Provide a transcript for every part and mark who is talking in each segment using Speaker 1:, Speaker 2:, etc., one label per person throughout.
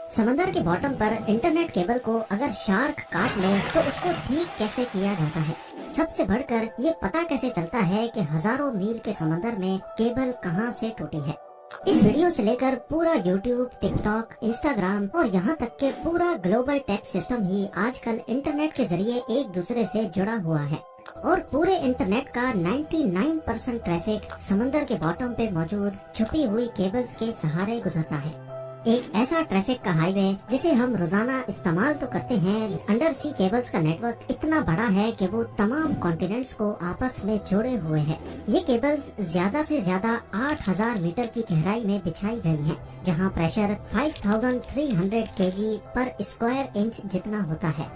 Speaker 1: समंदर के बॉटम पर इंटरनेट केबल को अगर शार्क काट ले तो उसको ठीक कैसे किया जाता है। सबसे बढ़कर ये पता कैसे चलता है कि हजारों मील के समंदर में केबल कहां से टूटी है। इस वीडियो से लेकर पूरा यूट्यूब, टिकटॉक, इंस्टाग्राम और यहाँ तक के पूरा ग्लोबल टेक सिस्टम ही आजकल इंटरनेट के जरिए एक दूसरे से जुड़ा हुआ है और पूरे इंटरनेट का 99% ट्रैफिक समंदर के बॉटम पे मौजूद छुपी हुई केबल्स के सहारे गुजरता है। एक ऐसा ट्रैफिक का हाईवे जिसे हम रोजाना इस्तेमाल तो करते हैं, अंडर सी केबल्स का नेटवर्क इतना बड़ा है कि वो तमाम कॉन्टिनेंट्स को आपस में जोड़े हुए है। ये केबल्स ज्यादा से ज्यादा 8000 मीटर की गहराई में बिछाई गई हैं, जहां प्रेशर 5300 kg पर स्क्वायर इंच जितना होता है।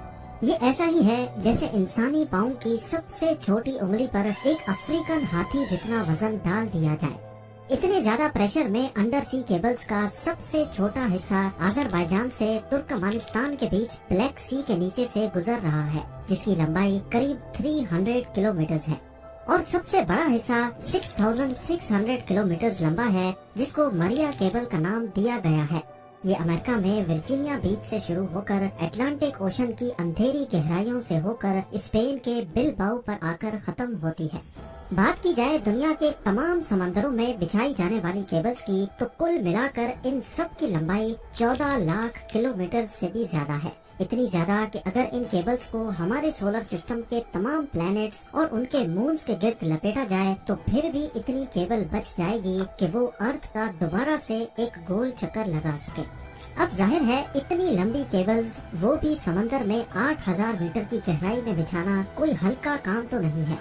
Speaker 1: ये ऐसा ही है जैसे इंसानी पाँव की सबसे छोटी उंगली पर एक अफ्रीकन हाथी जितना वजन डाल दिया जाए। इतने ज्यादा प्रेशर में अंडर सी केबल्स का सबसे छोटा हिस्सा अजरबैजान से तुर्कमेनिस्तान के बीच ब्लैक सी के नीचे से गुजर रहा है, जिसकी लंबाई करीब 300 किलोमीटर है और सबसे बड़ा हिस्सा 6600 किलोमीटर लंबा है, जिसको मरिया केबल का नाम दिया गया है। ये अमेरिका में वर्जीनिया बीच से शुरू होकर अटलांटिक ओशन की अंधेरी गहराइयों से होकर स्पेन के बिलबाओ पर आकर खत्म होती है। बात की जाए दुनिया के तमाम समंदरों में बिछाई जाने वाली केबल्स की, तो कुल मिलाकर इन सब की लंबाई 14 लाख किलोमीटर से भी ज्यादा है। इतनी ज्यादा कि अगर इन केबल्स को हमारे सोलर सिस्टम के तमाम प्लैनेट्स और उनके मून्स के गिर्द लपेटा जाए तो फिर भी इतनी केबल बच जाएगी कि वो अर्थ का दोबारा से एक गोल चक्कर लगा सके। अब जाहिर है इतनी लंबी केबल्स, वो भी समंदर में 8000 मीटर की गहराई में बिछाना कोई हल्का काम तो नहीं है।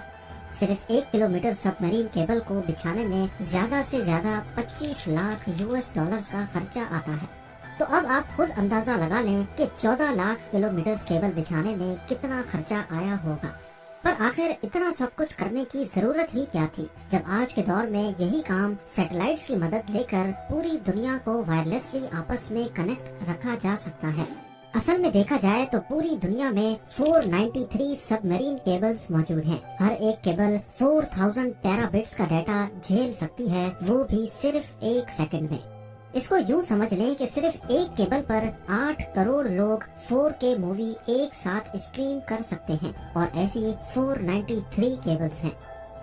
Speaker 1: सिर्फ 1 किलोमीटर सबमरीन केबल को बिछाने में ज्यादा से ज्यादा 25 लाख US डॉलर्स का खर्चा आता है। तो अब आप खुद अंदाजा लगा लें कि 14 लाख किलोमीटर केबल बिछाने में कितना खर्चा आया होगा। पर आखिर इतना सब कुछ करने की जरूरत ही क्या थी, जब आज के दौर में यही काम सैटेलाइट्स की मदद लेकर पूरी दुनिया को वायरलेसली आपस में कनेक्ट रखा जा सकता है। असल में देखा जाए तो पूरी दुनिया में 493 सबमरीन केबल्स मौजूद हैं। हर एक केबल 4000 टेराबिट्स का डाटा झेल सकती है, वो भी सिर्फ 1 सेकंड में। इसको यूँ समझ लें कि सिर्फ एक केबल पर 8 करोड़ लोग 4K मूवी एक साथ स्ट्रीम कर सकते हैं और ऐसी 493 केबल्स हैं।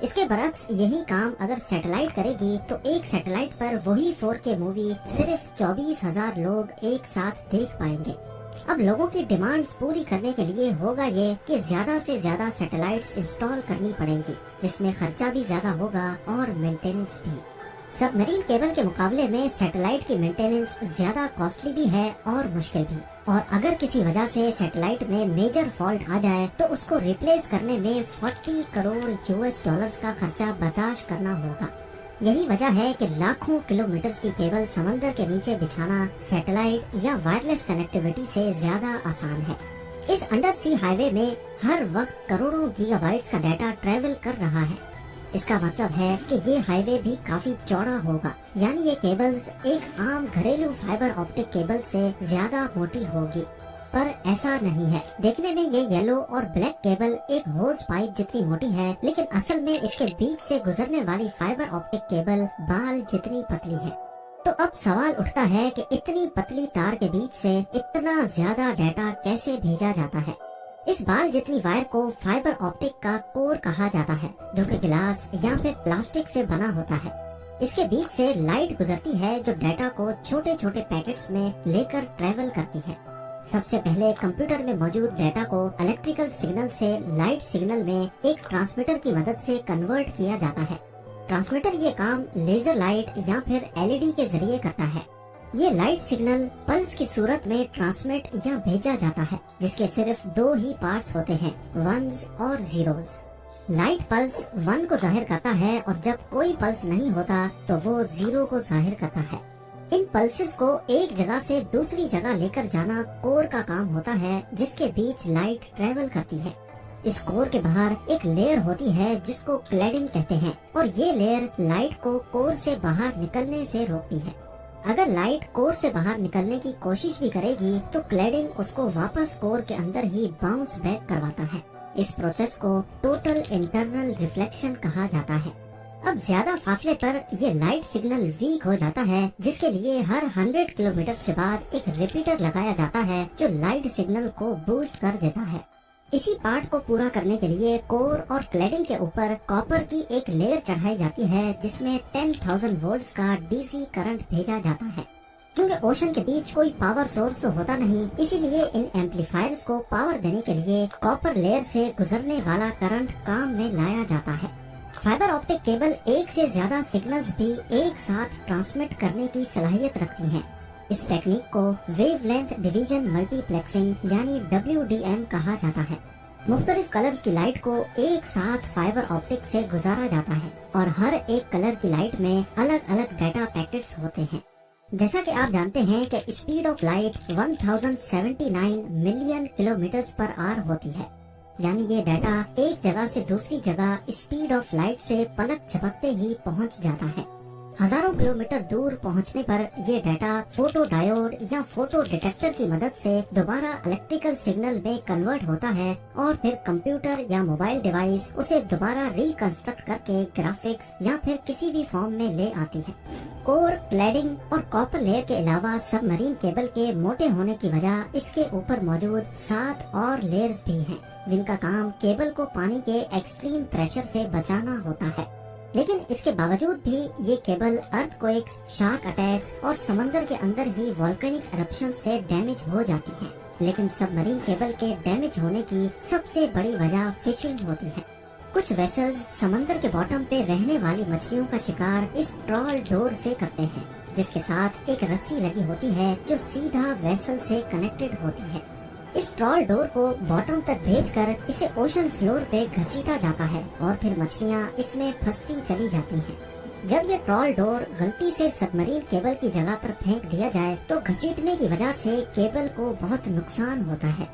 Speaker 1: इसके बरक्स यही काम अगर सैटेलाइट करेगी तो एक सैटेलाइट पर वही 4K मूवी सिर्फ 24,000 लोग एक साथ देख पाएंगे। अब लोगों की डिमांड्स पूरी करने के लिए होगा ये कि ज्यादा से ज्यादा सैटेलाइट्स इंस्टॉल करनी पड़ेंगी, जिसमें खर्चा भी ज्यादा होगा और मेंटेनेंस भी। सबमरीन केबल के मुकाबले में सैटेलाइट की मेंटेनेंस ज्यादा कॉस्टली भी है और मुश्किल भी, और अगर किसी वजह से सैटेलाइट में मेजर फॉल्ट आ जाए तो उसको रिप्लेस करने में 40 करोड़ US डॉलर्स का खर्चा बर्दाश्त करना होगा। यही वजह है कि लाखों किलोमीटर की केबल समंदर के नीचे बिछाना सैटेलाइट या वायरलेस कनेक्टिविटी से ज्यादा आसान है। इस अंडर सी हाईवे में हर वक्त करोड़ों गीगाबाइट्स का डाटा ट्रेवल कर रहा है। इसका मतलब है कि ये हाईवे भी काफी चौड़ा होगा, यानी ये केबल्स एक आम घरेलू फाइबर ऑप्टिक केबल से ज्यादा मोटी होगी। पर ऐसा नहीं है। देखने में ये येलो और ब्लैक केबल एक होज पाइप जितनी मोटी है, लेकिन असल में इसके बीच से गुजरने वाली फाइबर ऑप्टिक केबल बाल जितनी पतली है। तो अब सवाल उठता है कि इतनी पतली तार के बीच से इतना ज्यादा डाटा कैसे भेजा जाता है। इस बाल जितनी वायर को फाइबर ऑप्टिक का कोर कहा जाता है, जो कि ग्लास या फिर प्लास्टिक से बना होता है। इसके बीच से लाइट गुजरती है जो डाटा को छोटे छोटे पैकेट्स में लेकर ट्रेवल करती है। सबसे पहले कंप्यूटर में मौजूद डाटा को इलेक्ट्रिकल सिग्नल से लाइट सिग्नल में एक ट्रांसमीटर की मदद से कन्वर्ट किया जाता है। ट्रांसमीटर ये काम लेजर लाइट या फिर LED के जरिए करता है। ये लाइट सिग्नल पल्स की सूरत में ट्रांसमिट या भेजा जाता है, जिसके सिर्फ 2 ही पार्ट्स होते हैं, वंस और जीरोस। लाइट पल्स 1 को जाहिर करता है और जब कोई पल्स नहीं होता तो वो 0 को जाहिर करता है। इन पल्सेस को एक जगह से दूसरी जगह लेकर जाना कोर का काम होता है, जिसके बीच लाइट ट्रेवल करती है। इस कोर के बाहर एक लेयर होती है जिसको क्लैडिंग कहते हैं, और ये लेयर लाइट को कोर से बाहर निकलने से रोकती है। अगर लाइट कोर से बाहर निकलने की कोशिश भी करेगी तो क्लैडिंग उसको वापस कोर के अंदर ही बाउंस बैक करवाता है। इस प्रोसेस को टोटल इंटरनल रिफ्लेक्शन कहा जाता है। اب زیادہ فاصلے پر یہ لائٹ سگنل ویک ہو جاتا ہے، جس کے لیے ہر 100 کلومیٹر کے بعد ایک ریپیٹر لگایا جاتا ہے جو لائٹ سگنل کو بوسٹ کر دیتا ہے۔ اسی پارٹ کو پورا کرنے کے لیے کور اور کلیڈنگ کے اوپر کاپر کی ایک لیئر چڑھائی جاتی ہے، جس میں 10,000 وولٹس کا ڈی سی کرنٹ بھیجا جاتا ہے۔ کیونکہ اوشن کے بیچ کوئی پاور سورس تو ہوتا نہیں، اسی لیے ان ایمپلیفائرز کو پاور دینے کے لیے کاپر لیئر سے گزرنے والا کرنٹ کام میں لایا جاتا ہے۔ فائبر آپٹک کیبل ایک سے زیادہ سگنلز بھی ایک ساتھ ٹرانسمٹ کرنے کی صلاحیت رکھتی ہیں۔ اس ٹیکنیک کو wave length division multi plexing یعنی WDM کہا جاتا ہے۔ مختلف کلرز کی لائٹ کو ایک ساتھ فائبر آپٹک سے گزارا جاتا ہے اور ہر ایک کلر کی لائٹ میں الگ الگ ڈیٹا پیکٹس ہوتے ہیں۔ جیسا کہ آپ جانتے ہیں کہ speed of light 1079 million kilometres پر آر ہوتی ہے، یعنی یہ ڈیٹا ایک جگہ سے دوسری جگہ اسپیڈ آف لائٹ سے پلک جھپکتے ہی پہنچ جاتا ہے۔ ہزاروں کلومیٹر دور پہنچنے پر یہ ڈیٹا فوٹو ڈائیوڈ یا فوٹو ڈیٹیکٹر کی مدد سے دوبارہ الیکٹریکل سگنل میں کنورٹ ہوتا ہے اور پھر کمپیوٹر یا موبائل ڈیوائس اسے دوبارہ ریکنسٹرکٹ کر کے گرافکس یا پھر کسی بھی فارم میں لے آتی ہے۔ کور، کلیڈنگ اور کاپر لیئر کے علاوہ سب مرین کیبل کے موٹے ہونے کی وجہ اس کے اوپر موجود 7 اور لیئرز بھی ہیں، جن کا کام کیبل کو پانی کے ایکسٹریم پریشر سے بچانا ہوتا ہے۔ لیکن اس کے باوجود بھی یہ کیبل ارتھ کوئکس، شارک اٹیکس اور سمندر کے اندر ہی والکینک ارپشن سے ڈیمیج ہو جاتی ہے۔ لیکن سب مرین کیبل کے ڈیمیج ہونے کی سب سے بڑی وجہ فشنگ ہوتی ہے۔ کچھ ویسلز سمندر کے باٹم پہ رہنے والی مچھلیوں کا شکار اس ٹرال ڈور سے کرتے ہیں، جس کے ساتھ ایک رسی لگی ہوتی ہے جو سیدھا ویسل سے کنیکٹڈ ہوتی ہے۔ اس ٹرال ڈور کو باٹم تک بھیج کر اسے اوشن فلور پہ گھسیٹا جاتا ہے اور پھر مچھلیاں اس میں پھنستی چلی جاتی ہیں۔ جب یہ ٹرال ڈور غلطی سے سب مرین کیبل کی جگہ پر پھینک دیا جائے تو گھسیٹنے کی وجہ سے کیبل کو بہت نقصان ہوتا ہے۔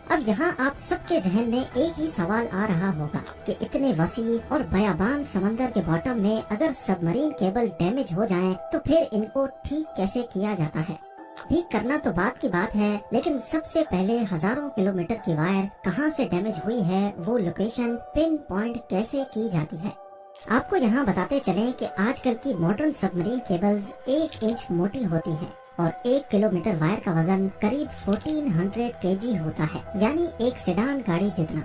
Speaker 1: اب یہاں آپ سب کے ذہن میں ایک ہی سوال آ رہا ہوگا کہ اتنے وسیع اور بیابان سمندر کے باٹم میں اگر سب مرین کیبل ڈیمیج ہو جائیں تو پھر ان کو ٹھیک کیسے کیا جاتا ہے؟ ٹھیک کرنا تو بات کی بات ہے، لیکن سب سے پہلے ہزاروں کلومیٹر کی وائر کہاں سے ڈیمیج ہوئی ہے وہ لوکیشن پن پوائنٹ کیسے کی جاتی ہے۔ آپ کو یہاں بتاتے چلیں کہ آج کل کی ماڈرن سب مرین کیبلز 1 انچ موٹی ہوتی ہیں اور 1 کلومیٹر وائر کا وزن قریب 1400 kg ہوتا ہے، یعنی ایک سیڈان گاڑی جتنا۔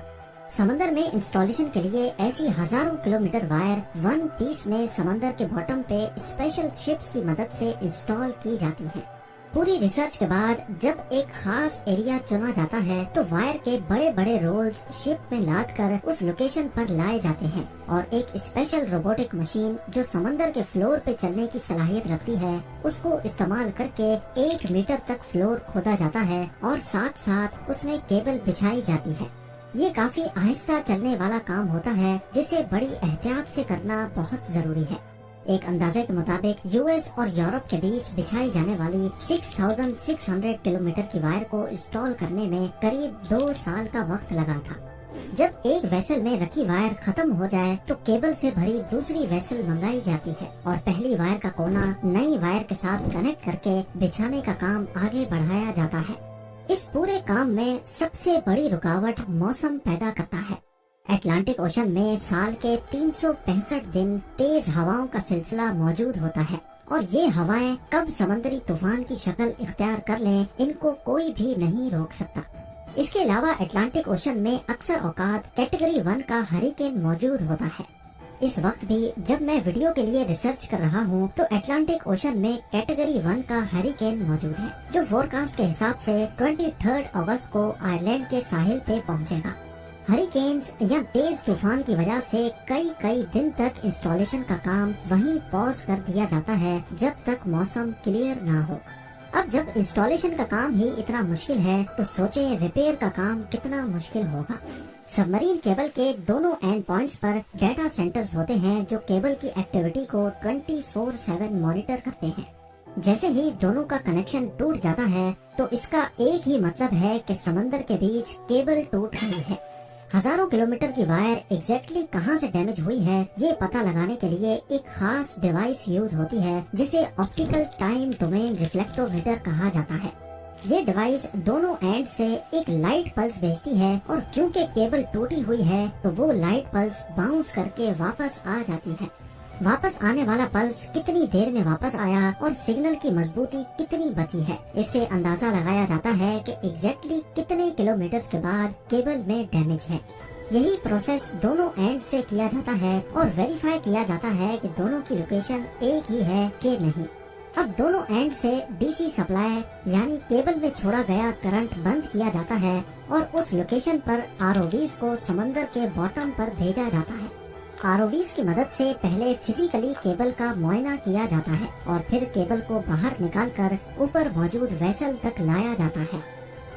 Speaker 1: سمندر میں انسٹالیشن کے لیے ایسی ہزاروں کلومیٹر وائر ون پیس میں سمندر کے باٹم پہ اسپیشل شپس کی مدد سے انسٹال کی جاتی ہیں۔ پوری ریسرچ کے بعد جب ایک خاص ایریا چنا جاتا ہے تو وائر کے بڑے بڑے رولز شپ میں لاد کر اس لوکیشن پر لائے جاتے ہیں اور ایک اسپیشل روبوٹک مشین جو سمندر کے فلور پہ چلنے کی صلاحیت رکھتی ہے اس کو استعمال کر کے 1 میٹر تک فلور کھودا جاتا ہے اور ساتھ ساتھ اس میں کیبل بچھائی جاتی ہے۔ یہ کافی آہستہ چلنے والا کام ہوتا ہے جسے بڑی احتیاط سے کرنا بہت ضروری ہے۔ ایک اندازے کے مطابق US اور یورپ کے بیچ بچھائی جانے والی 6600 کلومیٹر کی وائر کو انسٹال کرنے میں قریب 2 سال کا وقت لگا تھا۔ جب ایک ویسل میں رکھی وائر ختم ہو جائے تو کیبل سے بھری دوسری ویسل منگائی جاتی ہے اور پہلی وائر کا کونا نئی وائر کے ساتھ کنیکٹ کر کے بچھانے کا کام آگے بڑھایا جاتا ہے۔ اس پورے کام میں سب سے بڑی رکاوٹ موسم پیدا کرتا ہے۔ اٹلانٹک اوشن میں سال کے 365 دن تیز ہواؤں کا سلسلہ موجود ہوتا ہے اور یہ ہوائیں کب سمندری طوفان کی شکل اختیار کر لیں ان کو کوئی بھی نہیں روک سکتا۔ اس کے علاوہ اٹلانٹک اوشن میں اکثر اوقات کیٹیگری 1 کا ہریکین موجود ہوتا ہے۔ اس وقت بھی جب میں ویڈیو کے لیے ریسرچ کر رہا ہوں تو اٹلانٹک اوشن میں کیٹیگری 1 کا ہریکین موجود ہے جو فورکاسٹ کے حساب سے 23 اگست کو آئرلینڈ کے ساحل پہ پہنچے گا۔ ہریکینز یا تیز طوفان کی وجہ سے کئی دن تک انسٹالیشن کا کام وہیں پاز کر دیا جاتا ہے جب تک موسم کلیئر نہ ہو۔ اب جب انسٹالیشن کا کام ہی اتنا مشکل ہے تو سوچیں ریپیئر کا کام کتنا مشکل ہوگا۔ سب مرین کیبل کے دونوں اینڈ پوائنٹس پر ڈیٹا سینٹرز ہوتے ہیں جو کیبل کی ایکٹیویٹی کو 24/7 مانیٹر کرتے ہیں۔ جیسے ہی دونوں کا کنیکشن ٹوٹ جاتا ہے تو اس کا ایک ہی مطلب ہے کہ سمندر کے بیچ کیبل ٹوٹ گئی ہے۔ ہزاروں کلومیٹر کی وائر ایگزیکٹلی کہاں سے ڈیمیج ہوئی ہے یہ پتہ لگانے کے لیے ایک خاص ڈیوائس یوز ہوتی ہے جسے آپٹیکل ٹائم ڈومین ریفلیکٹومیٹر کہا جاتا ہے۔ یہ ڈیوائس دونوں اینڈ سے ایک لائٹ پلس بھیجتی ہے اور کیونکہ کیبل ٹوٹی ہوئی ہے تو وہ لائٹ پلس باؤنس کر کے واپس آ جاتی ہے۔ वापस आने वाला पल्स कितनी देर में वापस आया और सिग्नल की मजबूती कितनी बची है, इससे अंदाजा लगाया जाता है कि एग्जैक्टली कितने किलोमीटर के बाद केबल में डैमेज है। यही प्रोसेस दोनों एंड से किया जाता है और वेरीफाई किया जाता है कि दोनों की लोकेशन एक ही है कि नहीं। अब दोनों एंड से डीसी सप्लाई यानी केबल में छोड़ा गया करंट बंद किया जाता है और उस लोकेशन पर आरओवीज को समंदर के बॉटम पर भेजा जाता है। आरओवीज की मदद से पहले फिजिकली केबल का मुआयना किया जाता है और फिर केबल को बाहर निकालकर ऊपर मौजूद वेसल तक लाया जाता है।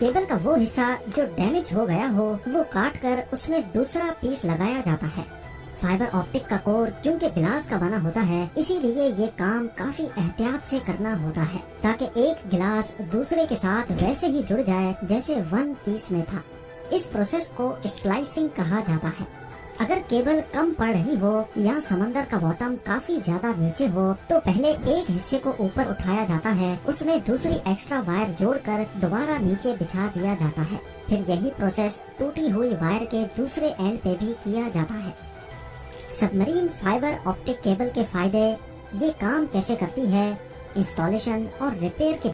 Speaker 1: केबल का वो हिस्सा जो डैमेज हो गया हो वो काट कर उसमें दूसरा पीस लगाया जाता है। फाइबर ऑप्टिक का कोर क्योंकि गिलास का बना होता है, इसीलिए ये काम काफी एहतियात से करना होता है ताकि एक गिलास दूसरे के साथ वैसे ही जुड़ जाए जैसे वन पीस में था। इस प्रोसेस को स्प्लाइसिंग कहा जाता है। अगर केबल कम पड़ रही हो या समंदर का बॉटम काफी ज्यादा नीचे हो तो पहले एक हिस्से को ऊपर उठाया जाता है, उसमें दूसरी एक्स्ट्रा वायर जोड़कर दोबारा नीचे बिछा दिया जाता है। फिर यही प्रोसेस टूटी हुई वायर के दूसरे एंड पे भी किया जाता है। सबमरीन फाइबर ऑप्टिक केबल के फायदे, ये काम कैसे करती है, इंस्टॉलेशन और रिपेयर के